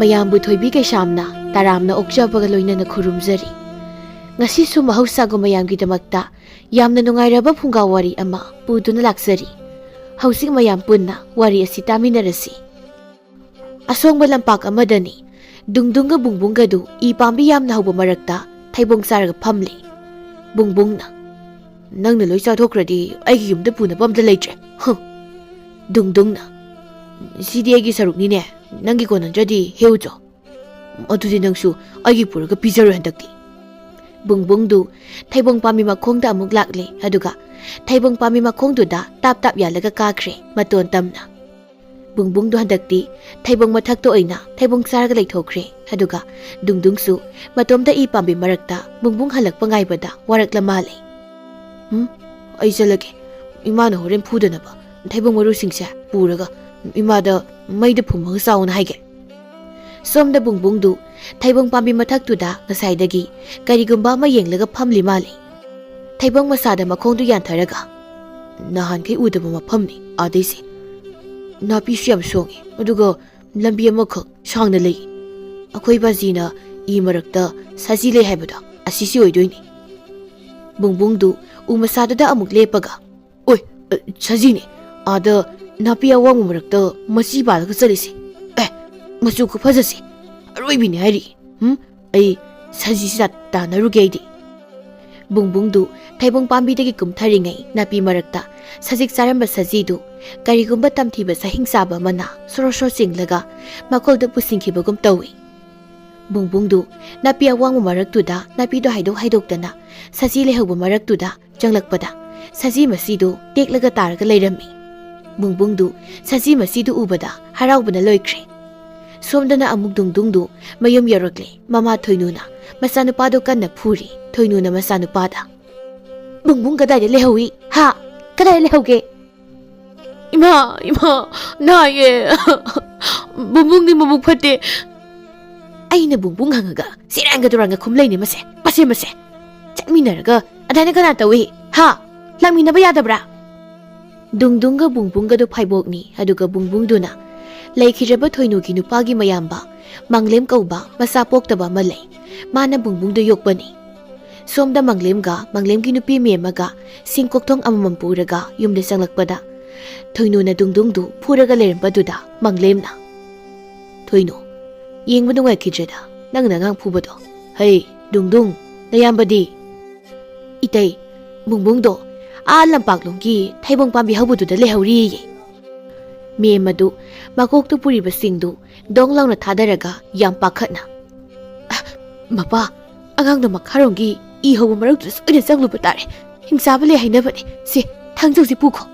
mayambu thoibi kaisamna taramna okjabaga loinana khurumjari ngasi su mahausago mayamgi damakta yamna nungairaba phunga wari ama puduna laksari hausik mayam punna wari asi taminarasi asongba lampak amadani dungdunga bungbungga du I pambi yamna hauba marakta thaibong sarga phamli bungbungna nangna loi chathokradi aigi yumda puna pamda leitre dungdungna sidi aigi sarukni ne nangi konanjadi heujo adudi nangsu aigi puraga pijaru handakti bungbungdu thaibong pami makhongda amuk lakle aduga thaibong pami makhongduda tap tap yalaga kakre maton tamna bungbungdu handakti thaibong mathakto oina thaibong sarga leithokre aduga dungdungsu matomda I pambi marakta bungbung halakpa ngaibada warakla male ai jalage imana horen phudanaba thaibong maru singse puraga imada maida phumga sauna haige somda bungbungdu thaibong pambi mathaktuda ngasaidagi karigumba ma yenglaga phamli male thaibong masada makhongdu yantharaga nahan kai udaba maphamni adeisi napi syam songi aduga lambi amakh sangna lei akhoi bazina I marakta saji le haibada asisi oidoini bungbungdu umasada da amuk lepaga oi saji ne ada napi awang marakta masi balga chalisi machu ku phajasi aroibini hari ai saji sat tanarugeidi bungbungdu thaibong pambi dagi kumtharingai napi marakta sajik saramba sajidu karigumba tamthiba sahingsaba mana sorosor singlaga makolda pusingkhibagum tawi bungbungdu napi awang maraktuda napi do haidoktana saji lehauba maraktuda changlakpada saji masidu teklaga targa leirami bungbungdu saji masidu ubada haraubana loikre somdana amuk dungdungdu mayum yarakle mama thoinuna masanupado kanna phuri thoinuna masanupada bungbung kadai lehawi ha kadai lehauge ima naye bungbung ni mabuk phate aina bungbung hangaga siranga duranga khumlaini mase chakminaraga adana kana tawi ha lamina ba yadabra dungdunga bungbunga do phaibokni aduga bungbungduna lekhiraba thoinugi nupagi mayamba manglem kauba masa poktaba malai mana bungbungdo yokbani somda manglemgi nupi memaga singkokthong amamam puraga yumde sanglakpada thoinuna dungdungdu phuraga lerembaduda manglemna thoinu yengba nungai khijeda nangna ngang phubado hei dungdung nayambadi itai bungbungdo a lampaklonggi thaibong pambi habududa lehauri memadu makoktu puriba singdu donglawna thadaraga yam pakhatna mapa angang da makharongi I hobu maraktu soina changluba tare hingsaba le hainabani se thangjausi pukho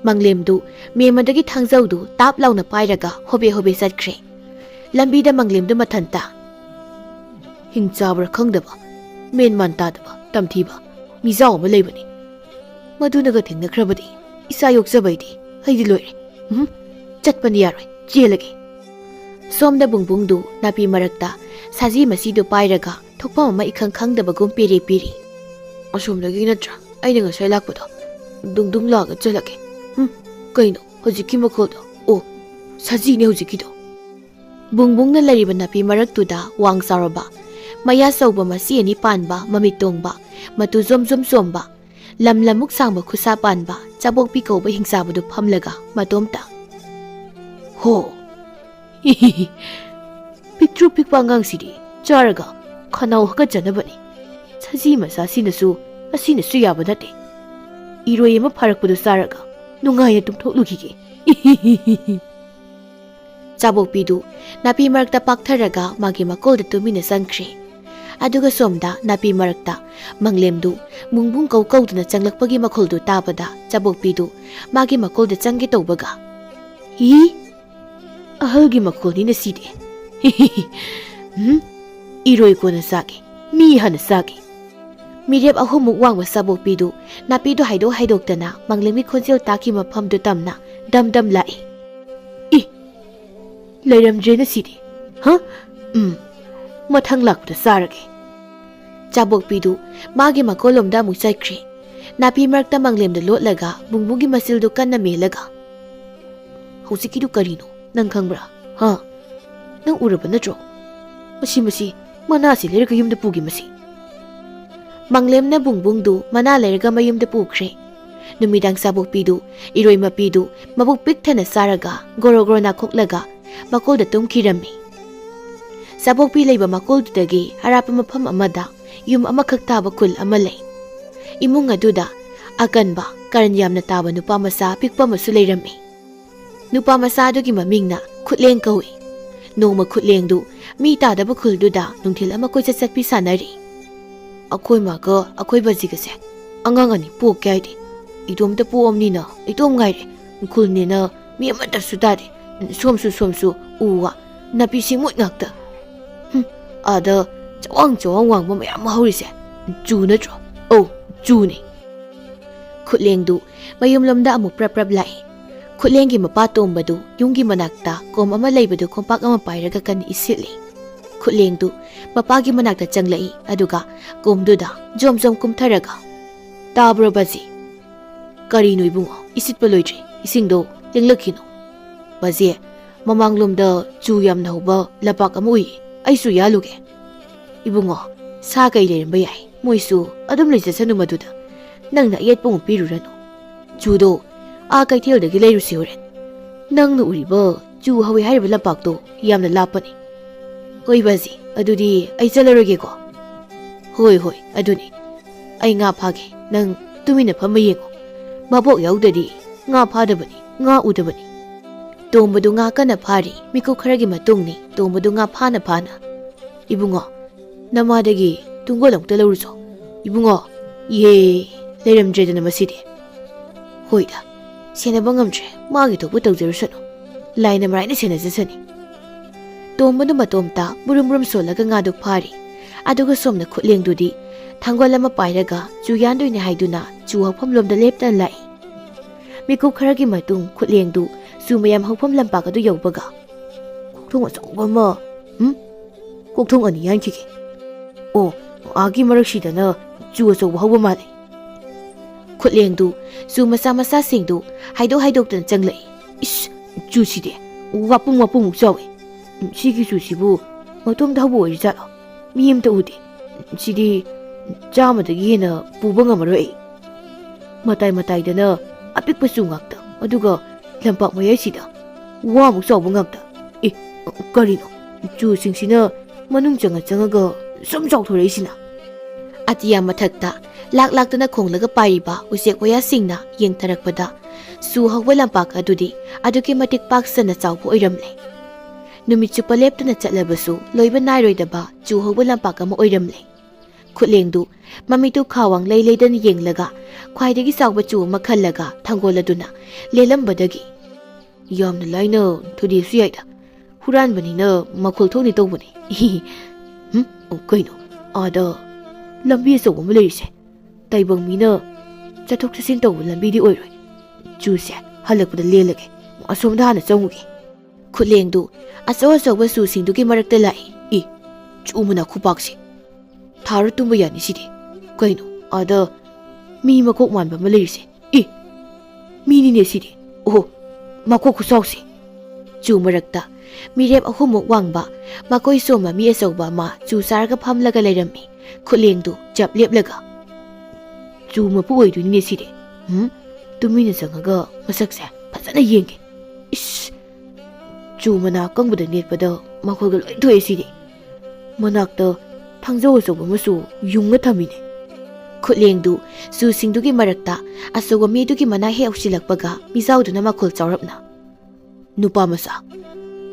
manglemdu memadagi thangjaudu tap launa pairaga hobe satkre lambida manglemdu mathanta hingchabra khangdaba men manta daba tamthiba mijaw ma leibani madunaga thingnakrabadi isa yokjabaidi haidi loire chatpani yaroi chelage somda bungbungdu napi marakta saji masidu pairaga thokpa ma ikhang khangdabagum piri asomdagi natra aina ngasai lakpado dungdung laga chalake kaino hojiki makhodo o saji ne hojiki do bungbungna lariba napi maraktuda wang saraba maya sauba masi ani panba mamitongba matu zomzom somba lamlamuk sangba khusa panba chabok pi kauba hingsabadu phamlaga matomta ho pitru pikpangang sidi charaga khanau haka janabani saji masa sinasu asinasu yaba nate iroi ma pharakpudu saraga nungaya tumthoklugige chabok pidu napi marakta paktharaga magi makolda tumina sankre aduga somda napi marakta manglemdu mungbung kauduna changlakpagi makholdu tabada chabok pidu magi makolda changge tawbaga ahalgi makolni na sidi iroi kona sage mi hana sage mirep ahumuk wangwa sabok pidu napidu haidoktana manglemi khonjel taki maphamdu tamna dam lai leiramjena sidi mathang lakda sarage chabok pidu magi makolomda mu chaikre napi marakta manglemda lotlaga bungbungi masildu kanna melaga hausikidu karino nang khangbra nang uraba natro. Masi mana si lerga yumda pugi masi. Manglem na bungbungdu mana lerga mayumda pukre. Numidang sabukpidu, iroi mapidu, mabukpiktana saraga, goro na koklaga, makolda tumkirami. Sabukpi layba makoldudagi harapa mapam amada, yum amakak taba kul amalay. Imung aduda, aganba, karanyam na taba nupa masa pikpa masulay rami. Nupa masa dogi maming na kutleng kawi. Noma kutleng du, mi tada bakul duda nung tila makoy sa satpi sanari. Ako'y maga, ako'y bazigase. Angangani po kaya di. Itom ta po omnina, itom ngaire. Kul nina, mi amata sudade. Somsu, uwa, napisimut ngakta. Ada, jawang wang mamaya mahurise. Ju na dro. Oh, ju ni. Kutleng du, mayum lamda amu prap lai. Kutleng gi mapatom badu, yung gi manakta, kom amalay badu kompak amapayraga kan isili. Kutleng du, mapagi manakta changlai, aduga, kom duda, jom kumtaraga. Tabro bazi. Karino ibungo, isit paloydri, isingdo, linglakino. Bazi, mamanglumda, juyam na huba, lapak amuy, ay suyaluge. Ibungo, sa kailan bayay, moisu, adum lisa sa numaduda, nang naiyat pong pirurano. Judo, kay til da gilay rusiurin. Nang nauriba, ju hawi harba lapak to, yam na lapani. Hoy bazi, adudi, ay salarage ko. Hoy, aduni. Ay nga pagi, nang tumina pamayengo. Mabok yaudadi, nga padabani, nga udabani. Tombado nga ka na pari, miko karagi matungni, tombado nga pana. Ibungo, namadagi, tunggolang talaruso. Ibungo, ye, layram dreda na masidi. Hoy da, siya na bangamdre, magito po tawzarusano. Lay na maray na siya nasasani. Tombado matomta, burum solaga nga duk pari. Aduga som na kutleng dudi, tanggol ama payraga, juyandoy na hayduna, juhapam lomda leptan lai. Mikup karagi matung kutleng du, sumayam hapam lampaka du yawbaga. Kuktung asawba ma, Kuktung aniyan kiki. O, agi marakshida na, ju asawba hawa mali. Kutleng du, sumasa sing du, haydok tan changlai. Is, ju side, wapung sawe. Sigi susibu, matom da hawa orizalo. Miyem ta uti, sidi, jamadagi na pubang amaroy. Matay da na, apik pasungakta, aduga, lampak mayay sida, wamuk sawa ngakta. Karino, ju singsina, manung changaga, somsaw thuray sina. At iyang mathagta, laklakta na konglaga pariba, usik waya singna, yeng tarakpada, suhag walampak adudi, aduki matikpaksa na saw po oiramle. Numitsu palepta na chatlabasu, loiba nairoy daba, juhag walampak mo oiramle. Kutleng du, mamitu kawang laydan yenglaga, khwaidagi sawba chu makhallaga, thanggoladuna, lelambadagi. Yamna laina, thudi suyaida. Huran bani na, makhul thoni tawbani. Kaino, ada, lambi asawa malayse. Taibang mina, chathok chasin tawba lambi di oiroy. Juse, halakpada lelage, asomda hana changugi. Kutleng du, asawa susingdugi marakta lai. Chumuna kupaksi. Thara tumba yani sidi. Kaino, ada, mi makok manba malayse. Mi nine sidi. Oh, makok kusawsi. Chu marakta, mirep ahumok wangba, makoy soma mi asawba ma, chu sarga phamlaga layrammi. Kutleng du, jap leplaga. Chu mapu oidu nine sidi. Tumina sangaga, masakse, pasana yengi. Ish, chu manak kangbada netpada, makoyga loy thoye sidi. Manakta, thangjaw asawa masu yunga thamine. Kutleng du, susingdugi marakta, asawa midugi mana he ausilakpaga, mizawduna makhul chawrapna. Nupa masa,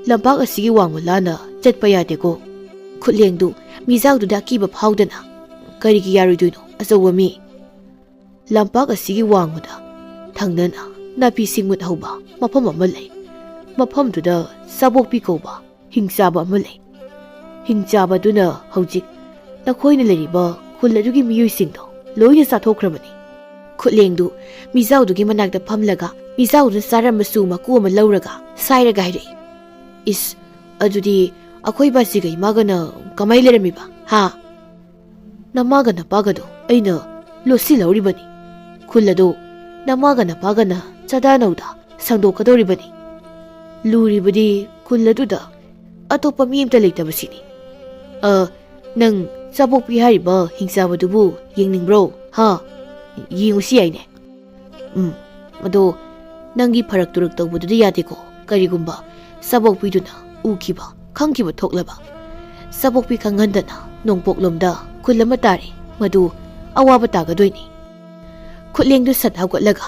lampak asigi wangwala chatpa yadeko. Kutleng du, mizawduda kiba phawdana. Karigi yaruduino, asawa mi. Lampak asigi wangwada, thangnana, napi singmut hauba, mapam amalay. Mapamduda, sabokpi kauba, hingsaba amalay. Hingjabaduna haujik, nakoyna lariba, kuladugi miyuisingdo, loyna sathokrabani. Kutleng du, mizawdugi manakta phamlaga, mizawduna saramasu maku ama lauraga, sairaga haire. Is, adudi, akoy basiga imagana kamay laramiba, ha? Namaga na pagado, ayna, losi lauribani. Kulado, namaga na pagana, chadanawda, sangdokadoribani. Luribadi, kuladuda, ꯑꯇꯣꯞꯄ ꯃꯤ ꯑꯃꯇ ꯂꯩꯇꯕꯁꯤꯅꯤ ꯅꯪ ꯆꯥꯕꯣꯛꯄꯤ ꯍꯥꯏꯔꯤꯕ ꯍꯤꯡꯆꯥꯕꯗꯨꯕꯨ ꯌꯦꯡꯅꯤꯡꯕ꯭ꯔꯣ ꯍꯥ ꯌꯦꯡꯉꯨꯁꯤ ꯌꯥꯏꯅꯦ ꯑꯗꯣ ꯅꯪꯒꯤ ꯐꯔꯛ ꯇꯨꯔꯛ ꯇꯧꯕꯗꯨꯗꯤ ꯌꯥꯗꯦꯀꯣ ꯀꯔꯤꯒꯨꯝꯕ ꯆꯥꯕꯣꯛꯄꯤꯗꯨꯅ ꯎꯈꯤꯕ ꯈꯪꯈꯤꯕ ꯊꯣꯛꯂꯕ ꯆꯥꯕꯣꯛꯄꯤ ꯈꯪꯍꯟꯗꯅ ꯅꯣꯡꯄꯣꯛꯂꯣꯝꯗ ꯈꯨꯜ ꯑꯃ ꯇꯥꯔꯦ ꯃꯗꯨ ꯑꯋꯥꯕ ꯇꯥꯒꯗꯣꯏꯅꯤ ꯈꯨꯠꯂꯦꯡꯗꯨ ꯁꯠ ꯍꯧꯒꯠꯂꯒ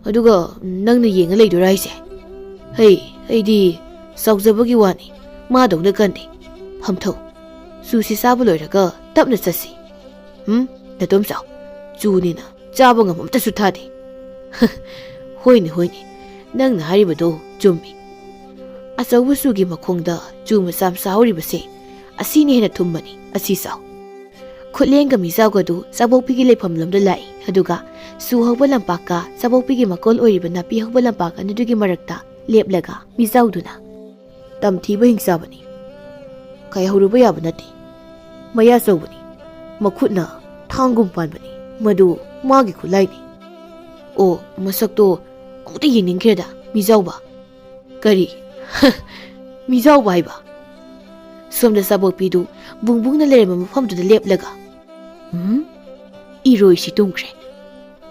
ꯑꯗꯨꯒ ꯅꯪꯅ ꯌꯦꯡꯉ ꯂꯩꯗꯣꯏꯔꯥ ꯍꯥꯏꯁꯦ ꯑꯩꯗꯤ ꯆꯥꯎꯖꯕꯒꯤ ꯋꯥꯅꯤ ꯃꯥꯗꯧꯅ ꯀꯟꯗꯦ ꯐꯝꯊꯧ ꯆꯨꯁꯤ ꯆꯥꯕ ꯂꯣꯏꯔꯒ ꯇꯞꯅ ꯆꯠꯁꯤ ꯅꯇꯣꯝ ꯆꯥꯎ ꯆꯨꯅꯤꯅ ꯆꯥꯕ ꯉꯝꯃꯝꯇꯁꯨ ꯊꯥꯗꯦ ꯍꯣꯏꯅꯦ ꯅꯪꯅ ꯍꯥꯏꯔꯤꯕꯗꯣ ꯆꯨꯝꯃꯤ ꯑꯆꯧꯕ ꯆꯨꯒꯤ ꯃꯈꯣꯡꯗ ꯆꯨ ꯃꯆꯥ ꯃꯆꯥ ꯍꯧꯔꯤꯕꯁꯦ ꯑꯁꯤꯅ ꯍꯦꯟꯅ ꯊꯨꯝꯕꯅꯤ ꯑꯁꯤ ꯆꯥꯎ ꯈꯨꯠꯂꯦꯡꯒ ꯃꯤꯖꯥꯎꯒꯗꯨ ꯆꯥꯕꯣꯛꯄꯤꯒꯤ ꯂꯩꯐꯝ ꯂꯣꯝꯗ ꯂꯥꯛꯏ ꯑꯗꯨꯒ ꯁꯨ ꯍꯧꯕ ꯂꯝꯄꯥꯛꯀ ꯆꯥꯕꯣꯛꯄꯤꯒꯤ ꯃꯀꯣꯜ ꯑꯣꯏꯔꯤꯕ ꯅꯥꯄꯤ ꯍꯧꯕ ꯂꯝꯄꯥꯛ ꯑꯅꯤꯗꯨꯒꯤ ꯃꯔꯛꯇ ꯂꯦꯞꯂꯒ ꯃꯤꯖꯥꯎꯗꯨꯅ ꯇꯝꯊꯤꯕ ꯍꯤꯡꯆꯥꯕꯅꯤ ꯀꯥꯏꯍꯧꯔꯨꯕ ꯌꯥꯕ ꯅꯠꯇꯦ ꯃꯌꯥ ꯆꯧꯕꯅꯤ ꯃꯈꯨꯠꯅ ꯊꯥꯡꯒꯨꯝ ꯄꯥꯟꯕꯅꯤ ꯃꯗꯨ ꯃꯥꯒꯤ ꯈꯨꯠꯂꯥꯏꯅꯤ ꯃꯁꯛꯇꯣ ꯑꯃꯨꯛꯇ ꯌꯦꯡꯅꯤꯡꯈ꯭ꯔꯦꯗ ꯃꯤꯖꯥꯎꯕ ꯀꯔꯤ ꯃꯤꯖꯥꯎꯕ ꯍꯥꯏꯕ ꯁꯣꯝꯗ ꯆꯥꯕꯣꯛꯄꯤꯗꯨ ꯕꯨꯡꯕꯨꯡꯅ ꯂꯩꯔꯝꯕ ꯃꯐꯝꯗꯨꯗ ꯂꯦꯞꯂꯒ ꯏꯔꯣꯏꯁꯤ ꯇꯨꯝꯈ꯭ꯔꯦ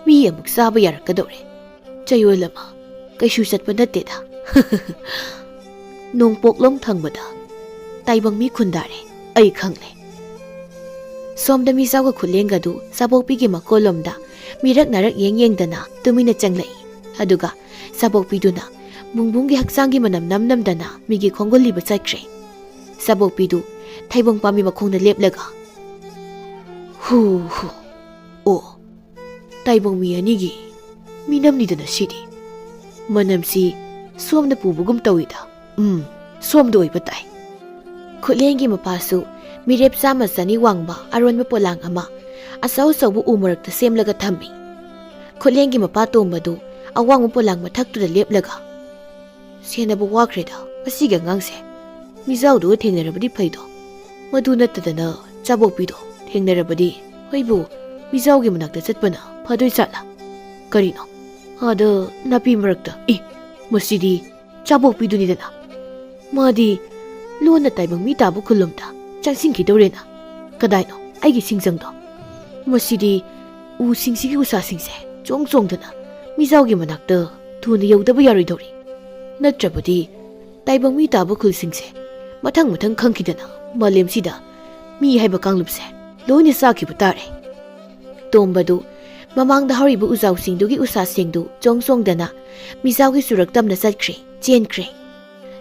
ꯃꯤ ꯑꯃꯨꯛ ꯆꯥꯕ ꯌꯥꯔꯛꯀꯗꯧꯔꯦ ꯆꯌꯣꯜ ꯑꯃ ꯀꯩꯁꯨ ꯆꯠꯄ ꯅꯠꯇꯦꯗ ꯅꯣꯡꯄꯣꯛꯂꯣꯝ ꯊꯪꯕꯗ ꯇꯥꯏꯕꯪ ꯃꯤ ꯈꯨꯟꯗꯥꯔꯦ ꯑꯩ ꯈꯪꯂꯦ ꯁꯣꯝꯗ ꯃꯤꯖꯥꯎꯒ ꯈꯨꯠꯂꯦꯡꯒꯗꯨ ꯆꯥꯕꯣꯛꯄꯤꯒꯤ ꯃꯀꯣꯜꯂꯣꯝꯗ ꯃꯤꯔꯛ ꯅꯥꯔꯛ ꯌꯦꯡꯗꯅ ꯇꯨꯃꯤꯟꯅ ꯆꯪꯂꯛꯏ ꯑꯗꯨꯒ ꯆꯥꯕꯣꯛꯄꯤꯗꯨꯅ ꯕꯨꯡꯕꯨꯡꯒꯤ ꯍꯛꯆꯥꯡꯒꯤ ꯃꯅꯝ ꯅꯝꯗꯅ ꯃꯤꯒꯤ ꯈꯣꯡꯒꯨꯜ ꯂꯤꯕ ꯆꯠꯈ꯭ꯔꯦ ꯆꯥꯕꯣꯛꯄꯤꯗꯨ ꯊꯩꯕꯣꯡ ꯄꯥꯝꯕꯤ ꯃꯈꯣꯡꯗ ꯂꯦꯞꯂꯒ ꯇꯥꯏꯕꯪ ꯃꯤ ꯑꯅꯤꯒꯤ ꯃꯤꯅꯝꯅꯤꯗꯅ ꯁꯤꯗꯤ ꯃꯅꯝꯁꯤ ꯁꯣꯝꯗ ꯄꯨꯕꯒꯨꯝ ꯇꯧꯏꯗ ꯁꯣꯝꯗ ꯑꯣꯏꯕ ꯇꯥꯏ ꯈꯨꯠꯂꯦꯡꯒꯤ ꯃꯄꯥꯁꯨ ꯃꯤꯔꯦꯞ 100 ꯋꯥꯡꯕ ꯑꯔꯣꯟꯕ ꯄꯣꯂꯥꯡ ꯑꯃ ꯑꯆꯧ ꯑꯆꯧꯕ ꯎ ꯃꯔꯛꯇ ꯁꯦꯝꯂꯒ ꯊꯝꯃꯤ ꯈꯨꯠꯂꯦꯡꯒꯤ ꯃꯄꯥ ꯇꯣꯝꯕꯗꯨ ꯑꯋꯥꯡꯕ ꯄꯣꯂꯥꯡ ꯃꯊꯛꯇꯨꯗ ꯂꯦꯞꯂꯒ ꯁꯦꯟꯅꯕ ꯋꯥꯈ꯭ꯔꯦꯗ ꯃꯁꯤꯒꯤ ꯑꯉꯥꯡꯁꯦ ꯃꯤꯖꯥꯎꯗꯨꯒ ꯊꯦꯡꯅꯔꯕꯗꯤ ꯐꯩꯗꯣ ꯃꯗꯨ ꯅꯠꯇꯗꯅ ꯆꯥꯕꯣꯛꯄꯤꯗꯣ ꯊꯦꯡꯅꯔꯕꯗꯤ ꯑꯩꯕꯨ ꯃꯤꯖꯥꯎꯒꯤ ꯃꯅꯥꯛꯇ ꯆꯠꯄꯅ ꯐꯗꯣꯏ ꯆꯠꯂ ꯀꯔꯤꯅꯣ ꯑꯥꯗ ꯅꯥꯄꯤ ꯃꯔꯛꯇ ꯃꯁꯤꯗꯤ ꯆꯥꯕꯣꯛꯄꯤꯗꯨꯅꯤꯗꯅ ꯃꯥꯗꯤ ꯂꯣꯟꯅ ꯇꯥꯏꯕꯪ ꯃꯤ ꯇꯥꯕ ꯈꯨꯜꯂꯣꯝꯗ ꯆꯪꯁꯤꯟꯈꯤꯗꯧꯔꯦꯅ ꯀꯗꯥꯏꯅꯣ ꯑꯩꯒꯤ ꯁꯤꯡꯖꯪꯗꯣ ꯃꯁꯤꯗꯤ ꯎꯁꯤꯡꯁꯤꯒꯤ ꯎꯁꯥꯁꯤꯡꯁꯦ ꯆꯣꯡꯗꯅ ꯃꯤꯖꯥꯎꯒꯤ ꯃꯅꯥꯛꯇ ꯊꯨꯅ ꯌꯧꯗꯕ ꯌꯥꯔꯣꯏꯗꯧꯔꯤ ꯅꯠꯇ꯭ꯔꯕꯗꯤ ꯇꯥꯏꯕꯪ ꯃꯤ ꯇꯥꯕ ꯈꯨꯜꯁꯤꯡꯁꯦ ꯃꯊꯪ ꯈꯪꯈꯤꯗꯅ ꯃꯥꯂꯦꯝꯁꯤꯗ ꯃꯤ ꯍꯥꯏꯕ ꯀꯥꯡꯂꯨꯞꯁꯦ ꯂꯣꯏꯅ ꯆꯥꯈꯤꯕ ꯇꯥꯔꯦ ꯇꯣꯝꯕꯗꯨ ꯃꯃꯥꯡꯗ ꯍꯧꯔꯤꯕ ꯎꯖꯥꯎꯁꯤꯡꯗꯨꯒꯤ ꯎꯁꯥꯁꯤꯡꯗꯨ ꯆꯣꯡꯗꯅ ꯃꯤꯖꯥꯎꯒꯤ ꯆꯨꯔꯛ ꯇꯝꯅ ꯆꯦꯟꯈ꯭ꯔꯦ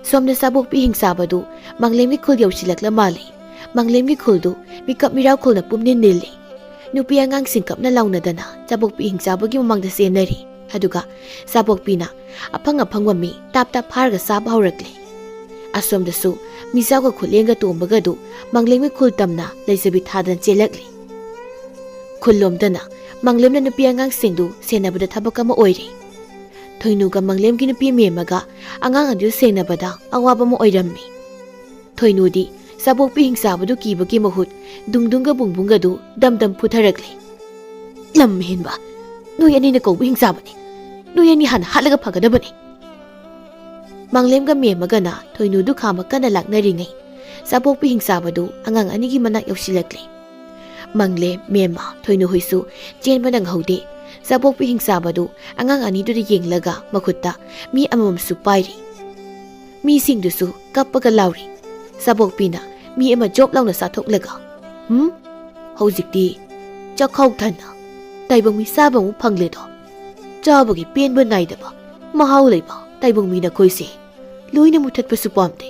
ꯁꯣꯝꯗ ꯆꯥꯕꯣꯛꯄꯤ ꯍꯤꯡꯆꯥꯕꯗꯨ ꯃꯪꯂꯦꯝꯒꯤ ꯈꯨꯜ ꯌꯧꯁꯤꯜꯂꯛꯂ ꯃꯥꯜꯂꯤ ꯃꯪꯂꯦꯝꯒꯤ ꯈꯨꯜꯗꯨ ꯃꯤꯀꯞ ꯃꯤꯔꯥꯎ ꯈꯨꯜꯅ ꯄꯨꯝꯅꯤꯟ ꯅꯤꯜꯂꯤ ꯅꯨꯄꯤ ꯑꯉꯥꯡꯁꯤꯡ ꯀꯞꯅ ꯂꯥꯎꯅꯗꯅ ꯆꯥꯕꯣꯛꯄꯤ ꯍꯤꯡꯆꯥꯕꯒꯤ ꯃꯃꯥꯡꯗ ꯆꯦꯟꯅꯔꯤ ꯑꯗꯨꯒ ꯆꯥꯕꯣꯛꯄꯤꯅ ꯑꯐꯪꯕ ꯃꯤ ꯇꯥꯞ ꯐꯥꯔꯒ ꯆꯥꯕ ꯍꯧꯔꯛꯂꯤ ꯑꯁꯣꯝꯗꯁꯨ ꯃꯤꯖꯥꯎꯒ ꯈꯨꯠꯂꯦꯡꯒ ꯇꯣꯝꯕꯒꯗꯨ ꯃꯪꯂꯦꯝꯒꯤ ꯈꯨꯜ ꯇꯝꯅ ꯂꯩꯖꯕꯤ ꯊꯥꯗꯅ ꯆꯦꯜꯂꯛꯂꯤ ꯈꯨꯜꯂꯣꯝꯗꯅ ꯃꯪꯂꯦꯝꯅ ꯅꯨꯄꯤ ꯑꯉꯥꯡꯁꯤꯡꯗꯨ ꯁꯦꯟꯅꯕꯗ ꯊꯕꯛ ꯑꯃ ꯑꯣꯏꯔꯤ ꯊꯣꯏꯅꯨꯒ ꯃꯪꯂꯦꯝꯒꯤ ꯅꯨꯄꯤ ꯃꯦꯝꯃꯒ ꯑꯉꯥꯡ ꯑꯗꯨ ꯁꯦꯟꯅꯕꯗ ꯑꯋꯥꯕ ꯑꯃ ꯑꯣꯏꯔꯝꯃꯤ ꯊꯣꯏꯅꯨꯗꯤ ꯆꯥꯕꯣꯛꯄꯤ ꯍꯤꯡꯆꯥꯕꯗꯨ ꯀꯤꯕꯒꯤ ꯃꯍꯨꯠ ꯗꯨꯡꯗꯨꯡꯒ ꯕꯨꯡꯕꯨꯡꯒꯗꯨ ꯗꯝꯗꯝ ꯐꯨꯊꯔꯛꯂꯤ ꯂꯝ ꯍꯦꯟꯕ ꯅꯣꯏ ꯑꯅꯤꯅ ꯀꯧꯕ ꯍꯤꯡꯆꯥꯕꯅꯤ ꯅꯣꯏ ꯑꯅꯤ ꯍꯥꯟꯅ ꯍꯥꯠꯂꯒ ꯐꯒꯗꯕꯅꯤ ꯃꯪꯂꯦꯝꯒ ꯃꯦꯝꯃꯒꯅ ꯊꯣꯏꯅꯨꯗꯨ ꯈꯥꯝꯃ ꯀꯟꯅ ꯂꯥꯛꯅꯔꯤꯉꯩ ꯆꯥꯕꯣꯛꯄꯤ ꯍꯤꯡꯆꯥꯕꯗꯨ ꯑꯉꯥꯡ ꯑꯅꯤꯒꯤ ꯃꯅꯥꯛ ꯌꯧꯁꯤꯜꯂꯛꯂꯤ ꯃꯪꯂꯦꯝ ꯃꯦꯝꯃ ꯊꯣꯏꯅꯨ ꯍꯣꯏꯁꯨ ꯆꯦꯟꯕ ꯅꯪꯍꯧꯗꯦ ꯆꯥꯕꯣꯛꯄꯤ ꯍꯤꯡꯆꯥꯕꯗꯨ ꯑꯉꯥꯡ ꯑꯅꯤꯗꯨꯗ ꯌꯦꯡꯂꯒ ꯃꯈꯨꯠꯇ ꯃꯤ ꯑꯃꯃꯝꯁꯨ ꯄꯥꯏꯔꯤ ꯃꯤꯁꯤꯡꯗꯨꯁꯨ ꯀꯞꯄꯒ ꯂꯥꯎꯔꯤ ꯆꯥꯕꯣꯛꯄꯤꯅ ꯃꯤ ꯑꯃ ꯖꯣꯞ ꯂꯥꯎꯅ ꯆꯥꯊꯣꯛꯂꯒ ꯍꯧꯖꯤꯛꯇꯤ ꯆꯈꯥꯎ ꯊꯟꯅ ꯇꯥꯏꯕꯪ ꯃꯤ ꯆꯥꯕ ꯑꯃꯨꯛ ꯐꯪꯂꯦꯗꯣ ꯆꯥꯕꯒꯤ ꯄꯦꯟꯕ ꯅꯥꯏꯗꯕ ꯃꯍꯥꯎ ꯂꯩꯕ ꯇꯥꯏꯕꯪ ꯃꯤ ꯅꯈꯣꯏꯁꯦ ꯂꯣꯏꯅ ꯃꯨꯊꯠꯄꯁꯨ ꯄꯥꯝꯗꯦ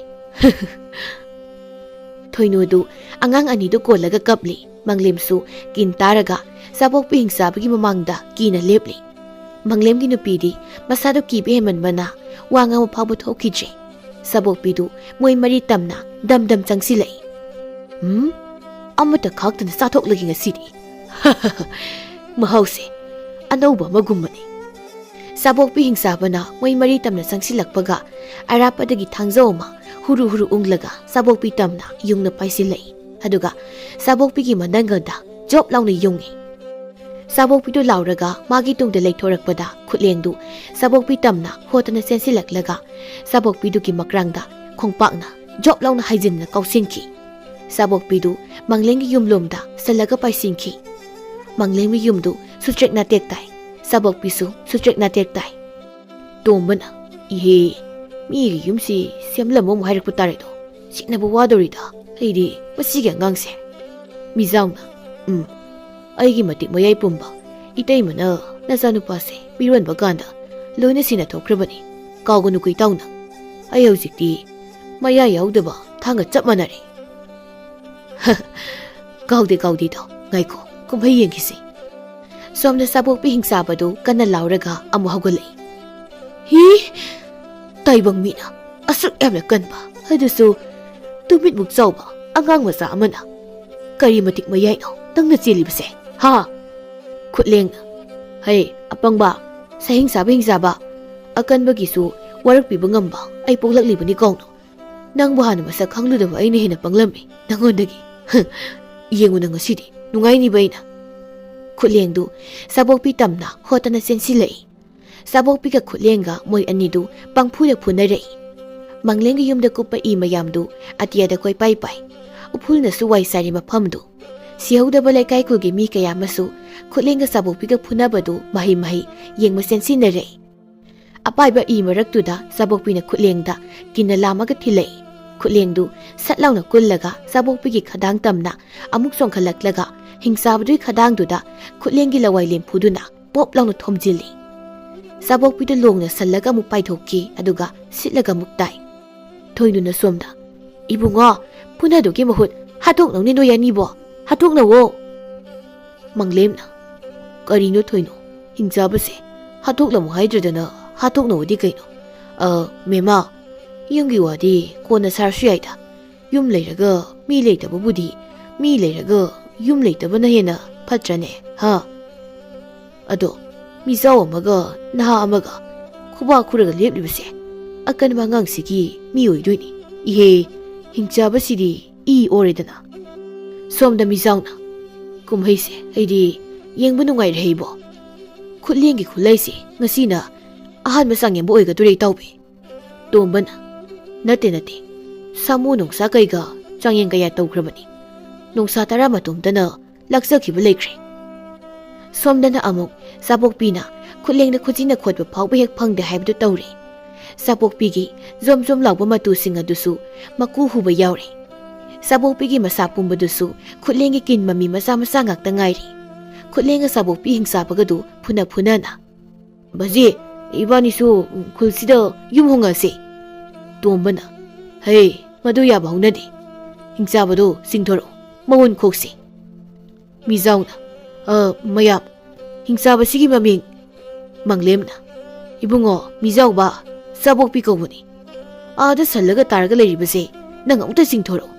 ꯊꯣꯏꯅꯨꯗꯨ ꯑꯉꯥꯡ ꯑꯅꯤꯗꯨ ꯀꯣꯜꯂꯒ ꯀꯞꯂꯤ ꯃꯪꯂꯦꯝꯁꯨ ꯀꯤꯟ ꯇꯥꯔꯒ ꯆꯥꯕꯣꯛꯄꯤ ꯍꯤꯡꯆꯥꯕꯒꯤ ꯃꯃꯥꯡꯗ ꯀꯤꯅ ꯂꯦꯞꯂꯤ ꯃꯪꯂꯦꯝꯒꯤ ꯅꯨꯄꯤꯗꯤ ꯃꯁꯥꯗꯨ ꯀꯤꯕ ꯍꯦꯟꯃꯟꯕꯅ ꯋꯥ ꯉꯥꯡꯕ ꯐꯥꯎꯕ ꯊꯣꯛꯈꯤꯗ꯭ꯔꯦ ꯆꯥꯕꯣꯛꯄꯤꯗꯨ ꯃꯣꯏ ꯃꯔꯤ ꯇꯝꯅ ꯗꯝꯗꯝ ꯆꯪꯁꯤꯜꯂꯛꯏ ꯑꯃꯠꯇ ꯈꯥꯛꯇꯅ ꯆꯥꯊꯣꯛꯂꯒꯦ ꯉꯁꯤꯗꯤ ꯃꯍꯧꯁꯦ ꯑꯅꯧꯕ ꯑꯃꯒꯨꯝꯕꯅꯤ ꯆꯥꯕꯣꯛꯄꯤ ꯍꯤꯡꯆꯥꯕꯅ ꯃꯣꯏ ꯃꯔꯤ ꯇꯝꯅ ꯆꯪꯁꯤꯜꯂꯛꯄꯒ ꯑꯔꯥꯞꯄꯗꯒꯤ ꯊꯥꯡꯖꯧ ꯑꯃ ꯍꯨꯔꯨ ꯎꯪꯂꯒ ꯆꯥꯕꯣꯛꯄꯤ ꯇꯝꯅ ꯌꯨꯡꯅ ꯄꯥꯏꯁꯤꯜꯂꯛꯏ ꯑꯗꯨꯒ ꯆꯥꯕꯣꯛꯄꯤꯒꯤ ꯃꯅꯪꯒꯜꯗ ꯖꯣꯞ ꯂꯥꯎꯅ ꯌꯨꯡꯉꯤ ꯆꯥꯕꯣꯛꯄꯤꯗꯨ ꯂꯥꯎꯔꯒ ꯃꯥꯒꯤ ꯇꯨꯡꯗ ꯂꯩꯊꯣꯔꯛꯄꯗ ꯈꯨꯠꯂꯦꯡꯗꯨ ꯆꯥꯕꯣꯛꯄꯤ ꯇꯝꯅ ꯍꯣꯠꯇꯅ ꯆꯦꯟꯁꯤꯜꯂꯛꯂꯒ ꯆꯥꯕꯣꯛꯄꯤꯗꯨꯒꯤ ꯃꯀ꯭ꯔꯥꯡꯗ ꯈꯣꯡꯄꯥꯛꯅ ꯖꯣꯞ ꯂꯥꯎꯅ ꯍꯥꯏꯖꯤꯟꯅ ꯀꯥꯎꯁꯤꯟꯈꯤ꯫ ꯁꯥꯕꯣꯛꯄꯤꯗꯨ ꯃꯪꯂꯦꯝꯒꯤ ꯌꯨꯝꯂꯣꯝꯗ ꯁꯜꯂꯒ ꯄꯥꯏꯁꯤꯟꯈꯤ꯫ ꯃꯪꯂꯦꯝꯒꯤ ꯌꯨꯝꯗꯨ ꯁꯨꯇ꯭ꯔꯦꯛ ꯅꯥꯇꯦꯛ ꯇꯥꯏ, ꯁꯥꯕꯣꯛꯄꯤꯁꯨ ꯁꯨꯇ꯭ꯔꯦꯛ ꯅꯥꯇꯦꯛ ꯇꯥꯏ꯫ ꯇꯣꯝꯕꯅ "ꯏꯍꯦ, ꯃꯤꯒꯤ ꯌꯨꯝꯁꯤ ꯁꯦꯝꯂꯝꯃꯣ ꯑꯃꯨꯛ ꯍꯥꯏꯔꯛꯄ ꯇꯥꯔꯦꯗꯣ, ꯁꯤꯅꯕꯨ ꯋꯥꯗꯣꯔꯤꯗ ꯑꯩꯗꯤ ꯃꯁꯤꯒꯤ ꯑꯉꯥꯡꯁꯦ"꯫ ꯃꯤꯖꯥꯎꯅ "ꯑꯩꯒꯤ ꯃꯇꯤꯛ ꯃꯌꯥꯏ ꯄꯨꯝꯕ ꯏꯇꯩꯃꯅ ꯅꯆꯥꯅꯨꯄꯥꯁꯦ ꯃꯤꯔꯣꯟꯕ ꯀꯥꯟꯗ ꯂꯣꯏꯅ ꯁꯤꯟꯅꯊꯣꯛꯈ꯭ꯔꯕꯅꯤ, ꯀꯥꯎꯒꯅꯨꯀꯣ ꯏꯇꯥꯎꯅ꯫ ꯑꯩ ꯍꯧꯖꯤꯛꯇꯤ ꯃꯌꯥ ꯌꯥꯎꯗꯕ ꯊꯥꯡꯒ ꯆꯞ ꯃꯥꯟꯅꯔꯦ"꯫ "ꯀꯥꯎꯗꯦ ꯀꯥꯎꯗꯦ ꯏꯇꯥꯎ, ꯉꯥꯏꯈꯣ ꯀꯨꯝꯍꯩ ꯌꯦꯡꯈꯤꯁꯤ"꯫ ꯁꯣꯝꯗ ꯁꯥꯕꯣꯛꯄꯤ ꯍꯤꯡꯆꯥꯕꯗꯨ ꯀꯟꯅ ꯂꯥꯎꯔꯒ ꯑꯃꯨꯛ ꯍꯧꯒꯠꯂꯛꯏ꯫ "ꯍꯤ! ꯇꯥꯏꯕꯪ ꯃꯤꯅ ꯑꯁꯨꯛ ꯌꯥꯝꯅ ꯀꯟꯕ, ꯑꯗꯨꯁꯨ ꯇꯨꯃꯤꯠꯃꯨꯛ ꯆꯥꯎꯕ ꯑꯉꯥꯡ ꯃꯆꯥ ꯑꯃꯅ ꯀꯔꯤ ꯃꯇꯤꯛ ꯃꯌꯥꯏꯅꯣ ꯅꯪꯅ ꯆꯦꯜꯂꯤꯕꯁꯦ, ꯍꯥ?" ꯈꯨꯠꯂꯦꯡꯅ "ꯍꯩ ꯑꯄꯪꯕ, ꯁꯍꯤꯡꯁꯥꯕ ꯍꯤꯡꯆꯥꯕ, ꯑꯀꯟꯕꯒꯤꯁꯨ ꯋꯥꯔꯛꯄꯤꯕ ꯉꯝꯕ ꯑꯩ ꯄꯣꯛꯂꯛꯂꯤꯕꯅꯤ ꯀꯧꯅꯣ꯫ ꯅꯪꯕꯨ ꯍꯥꯟꯅ ꯃꯁꯛ ꯈꯪꯂꯨꯗꯕ ꯑꯩꯅ ꯍꯦꯟꯅ ꯄꯪꯂꯝꯃꯤ ꯅꯪꯉꯣꯟꯗꯒꯤ꯫ ꯌꯦꯡꯉꯨꯅ ꯉꯁꯤꯗꯤ ꯅꯨꯡꯉꯥꯏꯅꯤꯕ ꯑꯩꯅ"꯫ ꯈꯨꯠꯂꯦꯡꯗꯨ ꯁꯥꯕꯣꯛꯄꯤ ꯇꯝꯅ ꯍꯣꯠꯇꯅ ꯆꯦꯟꯁꯤꯜꯂꯛꯏ꯫ ꯁꯥꯕꯣꯛꯄꯤꯒ ꯈꯨꯠꯂꯦꯡꯒ ꯃꯣꯏ ꯑꯅꯤꯗꯨ ꯄꯪꯐꯨꯗ ꯐꯨꯅꯔꯛꯏ꯫ ꯃꯪꯂꯦꯝꯒꯤ ꯌꯨꯝꯗ ꯀꯨꯞꯄ ꯏ ꯃꯌꯥꯝꯗꯨ ꯑꯇꯤꯌꯥꯗ ꯀꯣꯏꯄꯥꯏ ꯄꯥꯏ꯫ ꯎꯐꯨꯜꯅꯁꯨ ꯋꯥꯏ ꯆꯥꯏꯔꯤ ꯃꯐꯝꯗꯨ꯫ ꯁꯤꯍꯧꯗꯕ ꯂꯩꯀꯥꯏ ꯈꯨꯜꯒꯤ ꯃꯤ ꯀꯌꯥ ꯑꯃꯁꯨ ꯈꯨꯠꯂꯦꯡꯒ ꯁꯥꯕꯣꯛꯄꯤꯒ ꯐꯨꯅꯕꯗꯨ ꯃꯍꯩ ꯃꯍꯩ ꯌꯦꯡꯕ ꯆꯦꯟꯁꯤꯟꯅꯔꯛꯏ꯫ ꯑꯄꯥꯏꯕ ꯏ ꯃꯔꯛꯇꯨꯗ ꯁꯥꯕꯣꯛꯄꯤꯅ ꯈꯨꯠꯂꯦꯡꯗ ꯀꯤꯟꯅ ꯂꯥꯝꯃꯒ ꯊꯤꯜꯂꯛꯏ꯫ ꯈꯨꯠꯂꯦꯡꯗꯨ ꯁꯠ ꯂꯥꯎꯅ ꯀꯨꯜꯂꯒ ꯁꯥꯕꯣꯛꯄꯤꯒꯤ ꯈꯗꯥꯡ ꯇꯝꯅ ꯑꯃꯨꯛ ꯆꯣꯡꯈꯠꯂꯛꯂꯒ ꯍꯤꯡꯆꯥꯕꯗꯨꯒꯤ ꯈꯗꯥꯡꯗꯨꯗ ꯈꯨꯠꯂꯦꯡꯒꯤ ꯂꯋꯥꯏ ꯂꯦꯝꯐꯨꯗꯨꯅ ꯄꯣꯞ ꯂꯥꯎꯅ ꯊꯣꯝꯖꯤꯜꯂꯤ꯫ ꯁꯥꯕꯣꯛꯄꯤꯗꯨ ꯂꯣꯡꯅ ꯁꯜꯂꯒ ꯑꯃꯨꯛ ꯄꯥꯏꯊꯣꯛꯈꯤ, ꯑꯗꯨꯒ ꯁꯤꯠꯂꯒ ꯑꯃꯨꯛ ꯇꯥꯏ꯫ ꯊꯣꯏꯅꯨꯅ ꯁꯣꯝꯗ "ꯏꯕꯨꯡꯉꯣ, ꯐꯨꯅꯗꯨꯒꯤ ꯃꯍꯨꯠ ꯍꯥꯠꯇꯣꯛꯅꯧꯅꯦ ꯅꯣꯏ ꯑꯅꯤꯕꯣ, ꯍꯥꯠꯇꯣꯛꯅꯧꯋꯣ"꯫ ꯃꯪꯂꯦꯝꯅ "ꯀꯔꯤꯅꯣ ꯊꯣꯏꯅꯨ, ꯍꯤꯡꯆꯥꯕꯁꯦ ꯍꯥꯠꯇꯣꯛꯂꯝꯃꯨ ꯍꯥꯏꯗ꯭ꯔꯗꯅ ꯍꯥꯠꯇꯣꯛꯅꯧꯗꯤ ꯀꯩꯅꯣ? ꯃꯦꯃꯥ, ꯌꯨꯝꯒꯤ ꯋꯥꯗꯤ ꯀꯣꯟꯅ ꯁꯥꯔꯁꯨ ꯌꯥꯏꯗ꯫ ꯌꯨꯝ ꯂꯩꯔꯒ ꯃꯤ ꯂꯩꯇꯕꯕꯨꯗꯤ, ꯃꯤ ꯂꯩꯔꯒ ꯌꯨꯝ ꯂꯩꯇꯕꯅ ꯍꯦꯟꯅ ꯐꯠꯇ꯭ꯔꯅꯦ, ꯍꯥ? ꯑꯗꯣ ꯃꯤꯖꯥꯎ ꯑꯃꯒ ꯅꯍꯥ ꯑꯃꯒ ꯈꯨꯕꯥꯛ ꯈꯨꯔꯒ ꯂꯦꯞꯂꯤꯕꯁꯦ ꯑꯀꯟꯕ ꯑꯉꯥꯡꯁꯤꯒꯤ ꯃꯤ ꯑꯣꯏꯗꯣꯏꯅꯤ꯫ ꯏꯍꯦ, ꯍꯤꯡꯆꯥꯕꯁꯤꯗꯤ ꯏ ꯑꯣꯔꯦꯗꯅ"꯫ ꯁꯣꯝꯗ ꯃꯤꯖꯥꯎꯅ "ꯀꯨꯝꯍꯩꯁꯦ ꯑꯩꯗꯤ ꯌꯦꯡꯕ ꯅꯨꯡꯉꯥꯏꯔꯦ ꯏꯕꯣ꯫ ꯈꯨꯠꯂꯦꯡꯒꯤ ꯈꯨꯠꯂꯩꯁꯦ ꯉꯁꯤꯅ ꯑꯍꯥꯟꯕ ꯆꯥꯡꯌꯦꯡꯕ ꯑꯣꯏꯒꯗꯣꯔꯦ ꯏꯇꯥꯎꯕꯤ"꯫ ꯇꯣꯝꯕꯅ "ꯅꯠꯇꯦ ꯅꯠꯇꯦ, ꯁꯥꯃꯨ ꯅꯨꯡꯁꯥ ꯀꯩꯒ ꯆꯥꯡꯌꯦꯡ ꯀꯌꯥ ꯇꯧꯈ꯭ꯔꯕꯅꯤ, ꯅꯣꯡꯁꯥ ꯇꯔꯥ ꯃꯇꯣꯝꯇꯅ ꯂꯥꯛꯆꯈꯤꯕ ꯂꯩꯈ꯭ꯔꯦ"꯫ ꯁꯣꯝꯗꯅ ꯑꯃꯨꯛ ꯁꯥꯕꯣꯛꯄꯤꯅ ꯈꯨꯠꯂꯦꯡꯗ ꯈꯨꯖꯤꯟꯅ ꯈꯣꯠꯄ ꯐꯥꯎꯕ ꯍꯦꯛ ꯐꯪꯗꯦ ꯍꯥꯏꯕꯗꯨ ꯇꯧꯔꯤ꯫ ꯁꯥꯕꯣꯛꯄꯤꯒꯤ ꯖꯣꯝ ꯖꯣꯝ ꯂꯥꯎꯕ ꯃꯇꯨꯁꯤꯡ ꯑꯗꯨꯁꯨ ꯃꯀꯨ ꯍꯨꯕ ꯌꯥꯎꯔꯤ꯫ ꯁꯥꯕꯣꯛꯄꯤꯒꯤ ꯃꯁꯥ ꯄꯨꯝꯕꯗꯨꯁꯨ ꯈꯨꯠꯂꯦꯡꯒꯤ ꯀꯤꯟ ꯃꯃꯤ ꯃꯆꯥ ꯃꯆꯥ ꯉꯥꯛꯇ ꯉꯥꯏꯔꯤ꯫ ꯈꯨꯠꯂꯦꯡꯒ ꯁꯥꯕꯣꯛꯄꯤ ꯍꯤꯡꯆꯥꯕꯒꯗꯨ ꯐꯨꯅ ꯐꯨꯅꯅ "ꯕꯥꯖꯤ, ꯏꯕꯥꯅꯤꯁꯨ ꯈꯨꯜꯁꯤꯗ ꯌꯨꯝ ꯍꯣꯡꯉꯁꯤ"꯫ ꯇꯣꯝꯕꯅ "ꯍꯩ, ꯃꯗꯨ ꯌꯥꯕ ꯍꯧꯅꯗꯦ, ꯍꯤꯡꯆꯥꯕꯗꯣ ꯆꯤꯡꯊꯣꯔꯛꯎ, ꯃꯉꯣꯟ ꯈꯣꯛꯁꯤ"꯫ ꯃꯤꯖꯥꯎꯅ "ꯃꯌꯥꯝ, ꯍꯤꯡꯆꯥꯕꯁꯤꯒꯤ ꯃꯃꯤꯡ"꯫ ꯃꯪꯂꯦꯝꯅ "ꯏꯕꯨꯡꯉꯣ ꯃꯤꯖꯥꯎꯕ, ꯁꯥꯕꯣꯛꯄꯤ ꯀꯧꯕꯅꯤ꯫ ꯑꯥꯗ ꯁꯜꯂꯒ ꯇꯥꯔꯒ ꯂꯩꯔꯤꯕꯁꯦ ꯅꯪ ꯑꯃꯨꯛꯇ ꯆꯤꯡꯊꯣꯔꯛꯎ,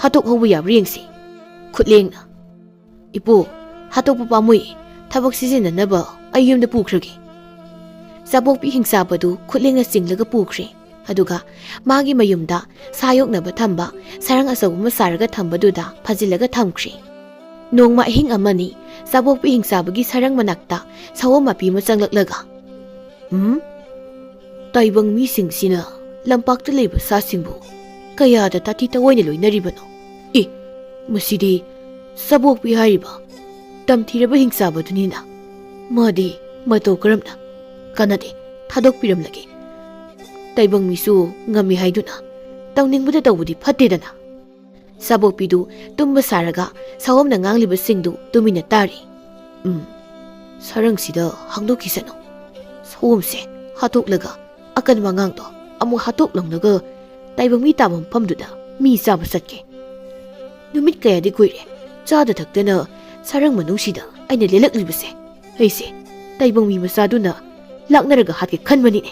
ꯍꯥꯠꯇꯣꯛꯍꯧꯕ ꯌꯥꯕ꯭ꯔꯥ ꯌꯦꯡꯁꯤ"꯫ ꯈꯨꯠꯂꯦꯡꯅ "ꯏꯄꯨ, ꯍꯥꯠꯇꯣꯛꯄ ꯄꯥꯝꯃꯨꯏ, ꯊꯕꯛ ꯁꯤꯖꯤꯟꯅꯅꯕ ꯑꯩ ꯌꯨꯝꯗ ꯄꯨꯈ꯭ꯔꯒꯦ"꯫ ꯁꯥꯕꯣꯛꯄꯤ ꯍꯤꯡꯆꯥꯕꯗꯨ ꯈꯨꯠꯂꯦꯡꯅ ꯆꯤꯡꯂꯒ ꯄꯨꯈ꯭ꯔꯦ꯫ ꯑꯗꯨꯒ ꯃꯥꯒꯤ ꯃꯌꯨꯝꯗ ꯁꯥ ꯌꯣꯛꯅꯕ ꯊꯝꯕ ꯁꯔꯪ ꯑꯆꯧꯕ ꯑꯃ ꯁꯥꯔꯒ ꯊꯝꯕꯗꯨꯗ ꯐꯥꯖꯤꯜꯂꯒ ꯊꯝꯈ꯭ꯔꯦ꯫ ꯅꯣꯡꯃ ꯑꯍꯤꯡ ꯑꯃꯅꯤ ꯁꯥꯕꯣꯛꯄꯤ ꯍꯤꯡꯆꯥꯕꯒꯤ ꯁꯔꯪ ꯃꯅꯥꯛꯇ ꯁꯑꯣꯝ ꯃꯄꯤ ꯑꯃ ꯆꯪꯂꯛꯂꯒ "ꯇꯥꯏꯕꯪ ꯃꯤꯁꯤꯡꯁꯤꯅ ꯂꯝꯄꯥꯛꯇ ꯂꯩꯕ ꯁꯥꯁꯤꯡꯕꯨ ꯀꯌꯥꯗ ꯇꯥꯊꯤ ꯇꯑꯣꯏꯅ ꯂꯣꯏꯅꯔꯤꯕꯅꯣ? ꯃꯁꯤꯗꯤ ꯁꯥꯕꯣꯛꯄꯤ ꯍꯥꯏꯔꯤꯕ ꯇꯝꯊꯤꯔꯕ ꯍꯤꯡꯆꯥꯕꯗꯨꯅꯤꯅ꯫ ꯃꯥꯗꯤ ꯃꯇꯧ ꯀꯔꯝꯅ? ꯀꯥꯟꯅꯗꯦ, ꯊꯥꯗꯣꯛꯄꯤꯔꯝꯂꯒꯦ꯫ ꯇꯥꯏꯕꯪ ꯃꯤꯁꯨ ꯉꯝꯃꯤ ꯍꯥꯏꯗꯨꯅ ꯇꯧꯅꯤꯡꯕꯗ ꯇꯧꯕꯗꯤ ꯐꯠꯇꯦꯗꯅ"꯫ ꯁꯥꯕꯣꯛꯄꯤꯗꯨ ꯇꯨꯝꯕ ꯁꯥꯔꯒ ꯁꯑꯣꯝꯅ ꯉꯥꯡꯂꯤꯕꯁꯤꯡꯗꯨ ꯇꯨꯃꯤꯟꯅ ꯇꯥꯔꯤ꯫ "ꯁꯔꯪꯁꯤꯗ ꯍꯥꯡꯗꯣꯛꯈꯤꯁꯅꯨ, ꯁꯑꯣꯝꯁꯦ ꯍꯥꯠꯇꯣꯛꯂꯒ ꯑꯀꯟꯕ ꯑꯉꯥꯡꯗꯣ ꯑꯃꯨꯛ ꯍꯥꯠꯇꯣꯛꯂꯝꯂꯒ ꯇꯥꯏꯕꯪ ꯃꯤ ꯇꯥꯕ ꯃꯐꯝꯗꯨꯗ ꯃꯤ ꯆꯥꯕ ꯆꯠꯀꯦ꯫ ꯅꯨꯃꯤꯠ ꯀꯌꯥꯗꯤ ꯀꯨꯏꯔꯦ ꯆꯥꯗ ꯊꯛꯇꯅ ꯁꯔꯪ ꯃꯅꯨꯡꯁꯤꯗ ꯑꯩꯅ ꯂꯦꯜꯂꯛꯂꯤꯕꯁꯦ꯫ ꯑꯩꯁꯦ ꯇꯥꯏꯕꯪ ꯃꯤ ꯃꯆꯥꯗꯨꯅ ꯂꯥꯛꯅꯔꯒ ꯍꯥꯠꯀꯦ ꯈꯟꯕꯅꯤꯅꯦ꯫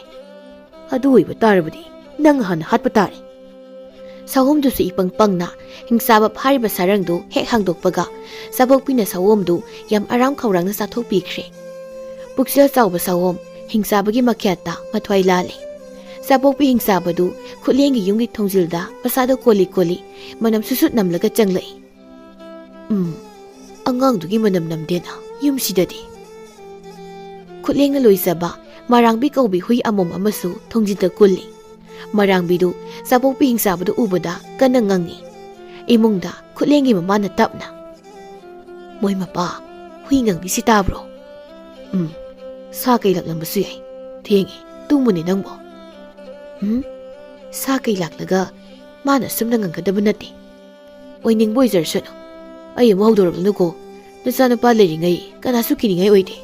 ꯑꯗꯨ ꯑꯣꯏꯕ ꯇꯥꯔꯕꯗꯤ ꯅꯪ ꯍꯥꯟꯅ ꯍꯥꯠꯄ ꯇꯥꯔꯦ"꯫ ꯁꯑꯣꯝꯗꯨꯁꯨ ꯏꯄꯪ ꯄꯪꯅ ꯍꯤꯡꯆꯥꯕ ꯐꯥꯔꯤꯕ ꯁꯔꯪꯗꯨ ꯍꯦꯛ ꯍꯥꯡꯗꯣꯛꯄꯒ ꯁꯥꯕꯣꯛꯄꯤꯅ ꯁꯑꯣꯝꯗꯨ ꯌꯥꯝ ꯑꯔꯥꯝ ꯈꯧꯔꯥꯡꯅ ꯆꯥꯊꯣꯛꯄꯤꯈ꯭ꯔꯦ꯫ ꯄꯨꯛꯆꯦꯜ ꯆꯥꯎꯕ ꯁꯑꯣꯝ ꯍꯤꯡꯆꯥꯕꯒꯤ ꯃꯈ꯭ꯌꯥꯠꯇ ꯃꯊ꯭ꯋꯥꯏ ꯂꯥꯜꯂꯤ꯫ ꯁꯥꯕꯣꯛꯄꯤ ꯍꯤꯡꯆꯥꯕꯗꯨ ꯈꯨꯠꯂꯦꯡꯒꯤ ꯌꯨꯝꯒꯤ ꯊꯣꯡꯖꯤꯜꯗ ꯃꯁꯥꯗ ꯀꯣꯜꯂꯤ ꯀꯣꯜꯂꯤ ꯃꯅꯝ ꯁꯨꯁꯨꯠ ꯅꯝꯂꯒ ꯆꯪꯂꯛꯏ꯫ "ꯑꯉꯥꯡꯗꯨꯒꯤ ꯃꯅꯝ ꯅꯝꯗꯦꯅ ꯌꯨꯝꯁꯤꯗꯗꯤ"꯫ ꯈꯨꯠꯂꯦꯡꯅ ꯂꯣꯏꯖꯕ ꯃꯔꯥꯡꯕꯤ ꯀꯧꯕꯤ ꯍꯨꯏ ꯑꯃꯣꯝ ꯑꯃꯁꯨ ꯊꯣꯡꯖꯤꯟꯗ ꯀꯨꯜꯂꯤ꯫ Marangbidu sabokpi hingsabadu ubada kana ngangi. Imungda khutlengi mamana tapna. Moy mapa hui ngangi si tabro. Sa kay laklambasu yay. Thiengi tumuni nangbo. Sa kay laklaga mana sumna ngangkadaba nati. Oy ningboy zarsano. Ay mahawdorabla ko. Nasana pa liringay kanasu kiningay oyde.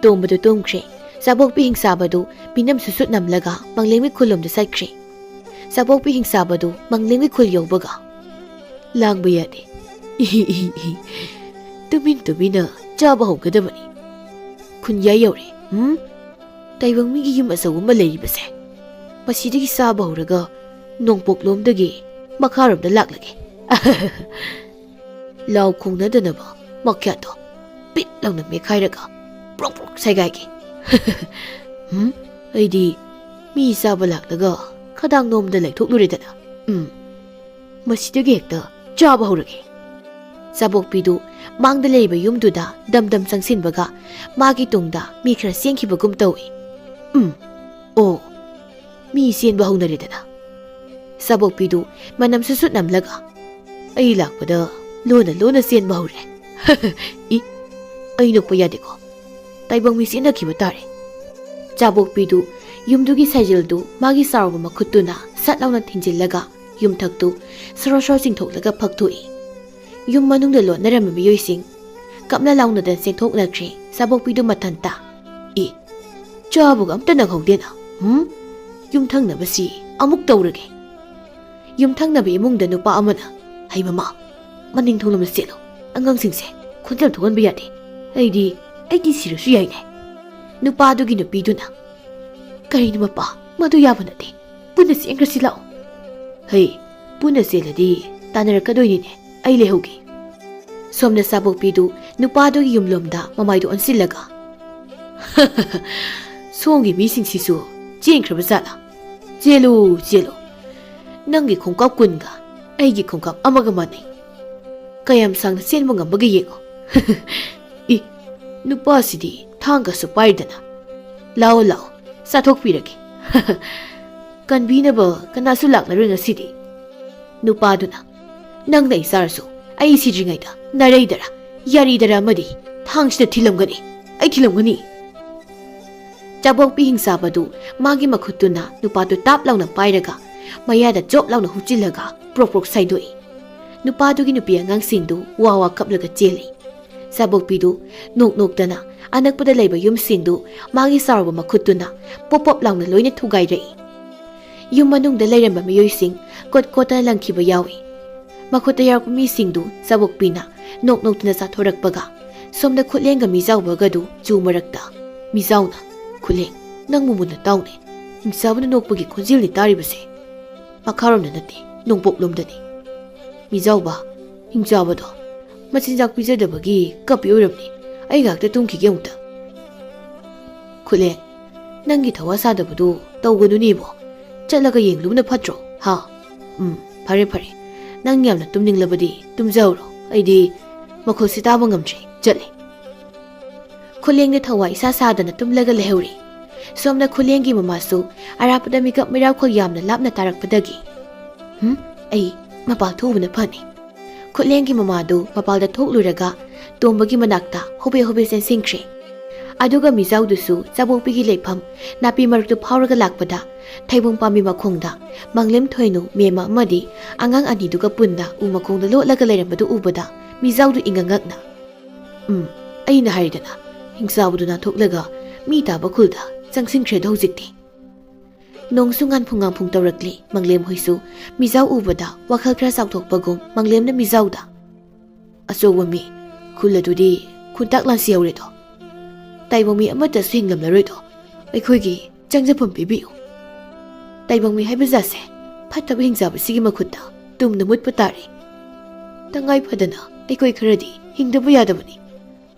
Tombado tongkre. Sabokpi hingsabadu pinam susut namlaga manglingwi khulomda sakre. Sabokpi hingsabadu manglingwi khul yawbaga. Langba yade. Tumin chaba hawgadabani. Kunya yawre. Taibang migi yum asawuma layibase. Masidagi saba hawraga nongpoklomdagi makaromda laklage. Law khungnadanaba makyato pit lawna mekhairaga prok saigayge. Aidi mi saba laklaga khadang nomda laithokluredana. Masidagi hekta chaba hawrage. Sabokpidu mangda leiba yumduda damdam sangsinbaga magi tungda mi khara sengkhibagum tawi. Oh, mi senba hawnaredana. Sabokpidu manam susut namlaga. Ay lakpada lona senba hawre. Ay nukpa yadeko. Taibang mi senakhiba tare. Sabokpidu yumdugi sajildu magi sarwa makhutuna satlawna thinjillaga yumthaktu sorosor singthoklaga phakthoi. Yum manungda lotnaramba miyoising kapna lawnada sengthoknakre sabokpidu mathanta. Chabug amta nanghawdena. Yumthangnabasi amuk tawrage. Yumthangnaba imungda nupa amana hay mama maning thonglamna selo angangsingse khonjal thoganba yade. Aidi sirasu yaine. Nupadugi nupiduna karina mapa madu yaba nate puna sengrasi lao. Hey puna seladi tanarakadoinine ay lehogi. Somna sabokpidu nupadugi yumlomda mamaydo ansillaga. Songi mising sisu jengkraba zala. Jelo nangi khongkap kunga aigi khongkap amaga mani. Kayam sangna senba ngambaga yengo. Nupa sidi thanga su paidana. Lao sathokpirage. Kanbinaba kanasu laklarui ngasidi. Nupaduna nangna isarsu ai sidringaida naraidara yaridara amadi thangsida thilamgani ai thilamgani. Sabokpi hingsabadu magi makhutuna nupadu tap launa pairaga mayada job launa huchillaga prok saidoi. Nupadugi nupi angangsingdu wawa kaplaga cheli. Sabokpidu nokdana anakpada leiba yumsingdu magi sarwa makhutuna pop launa loina thugairai. Yum manungda leiramba miyoising kotkota langkhiba yawi. Makhuta yarku misingdu sabokpina nokdana sathorakpaga somda khutlenga mizaubagadu chu marakta. Mizauna khuleng nang mumuna taune hingsabuna nokpagi khonjilni taribase makharomna nati nongpoklomdani. Mizauba hingsabado machinjak pijadabagi kapi oiramni ai gakta tumkhige amta. Khuleng nangi thawa sadabadu tawganunibo chatlaga yenglubna phatro ha. Phare nang yamna tumninglabadi tumjauro aidi makhosi taba ngamtre chatle. Khulengni thawai isa sadana tumlaga lehuri. Somna khulenggi mamasu arapada mikap mirakhol yamna lapna tarakpadagi. Ai mapal thobuna phani. Khulenggi mamadu mapalda thokluraga tombagi manakta hobe sensingkre. Aduga mizaudusu sabokpigi lepham napi maruktu phawraga lakpada thaibong pami makhongda manglem thoinu mema amadi angang aniduga punda umakhongda lotlaga leirambadu ubada mizaudu ingangakna. Aina haridana hingsabuduna thoklaga mi taba khulda changsingkhre hojikti. Nongsungan phung tawrakli manglem hoisu mizau ubada wakhal khra sauthokpagum manglemna mizauda. Asowa mi khuladudi khuntak lansi yauredo. Taibong mi amata swinglamlaroido aikhoigi changjapam pibiu. Taibong mi haibajase phattaba hingsaba sigi makhutta tumna mutpa tare. Tangai phadana aikoi kharadi hingdaba yadabani.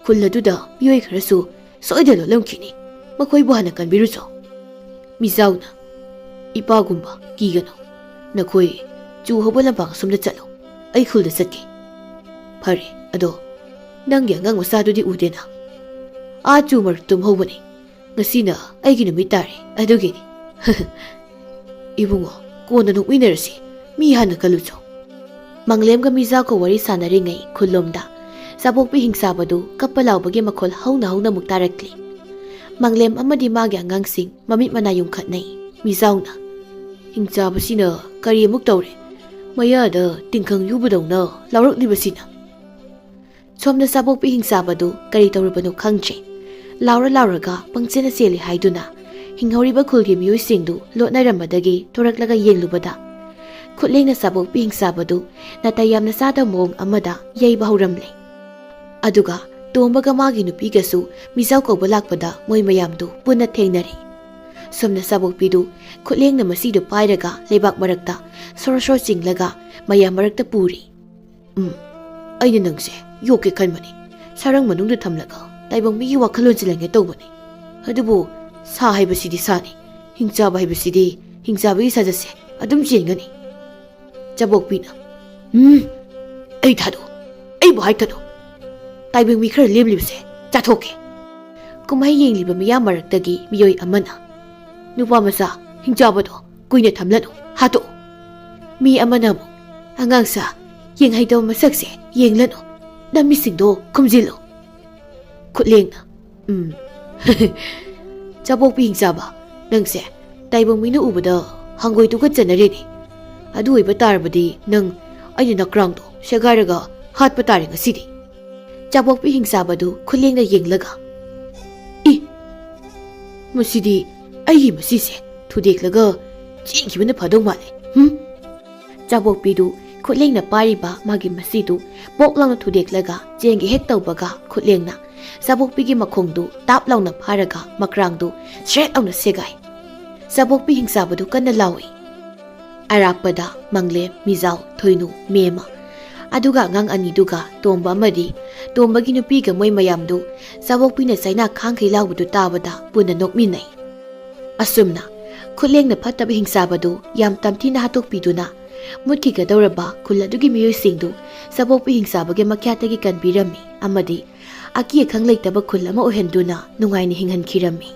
Khulladuda miyoi kharasu soidalo lamkhini makhoi buhana kanbiruso. Mizauna ipagumba kigano nakhoi chu hoba lambang sumda chalo ai khulda satke. Phare ado nanggi angang masadudi udena chu mar tum hobani ngasina aigi numit tare adugini. Ibungo, kona nung winnersi, mihan na kalucho. Manglem ka mizaw ko wari sana rin ngay kulomda. Sabok pi hingsabado kapalaw bagi makol haw na muktarakli. Manglem amadi magi ang gangsing mamit manayong katnay. Mizaw na. Hingsaba sina kari muktawre. Maya da tingkang yubadaw na lawrak di ba sina? Som na sabok pi hingsabado kari tawre ba no kangche. Laura ga pangsin na sili haydo na. Hinghori ba kulgi miyoy singdu lot na ramadagi toraklaga yenglubada. Kutleng na sabok pi hingsabado na tayam na sada moong amada yay bahuramle. Aduga tombaga magi nupigasu mizaw ko balakpada moy mayamdo punna tengnari. Somna sabok pidu kutleng na masido pairaga lebak marakta sorosor singlaga mayam marakta puri. Ayna nangse yoke kanmani sarang manungda thamlaga taibang migi wakalon silange tawbani. Adubu sa haibasidi sani hingzaba haibasidi hingzaba isajase adum jengani. Jabok pina ay thado ay buhay thado taibang mi khara leblibse chathoke. Kumay yengliba miyam maraktagi miyoy amana. Nupa masa hingjabado kuina thamlano hato. Mi amana mo angang sa yenghai daw masakse yenglano namisingdo kumjilo. Kutleng na. Jabok pi hingjaba nangse taibang minu ubada hanggoy tukat janarini. Adu iba tarbadi nang ayna nakrangdo shagaraga hat patari ngasidi. Jabok pi hingjabado kutleng na yenglaga. Masidi ay masise thudeklaga chingibana phadong male. Jabok pidu kutleng na pariba magi masidu boklang na thudeklaga jengi hek tawbaga kutleng na sabok pigi makhongdu tap launa pharaga makrangdu straight auna segai. Sabok pi hingsabadu kanna lawi. Arakpada mangle mizaw thoinu mema aduga ngang aniduga tomba amadi tombagi nupiga moy mayamdu sabok pi na saina khangkhei lawbudu tabada punna nokminai. Asumna kutleng na phataba hingsabadu yam tamthina hatokpiduna mutki gadawraba kuladugi miyoy singdu sabok pi hingsabage makyatagi kanbirami amadi aki khang leitaba khul ama ohenduna nungaini hinghan khirami.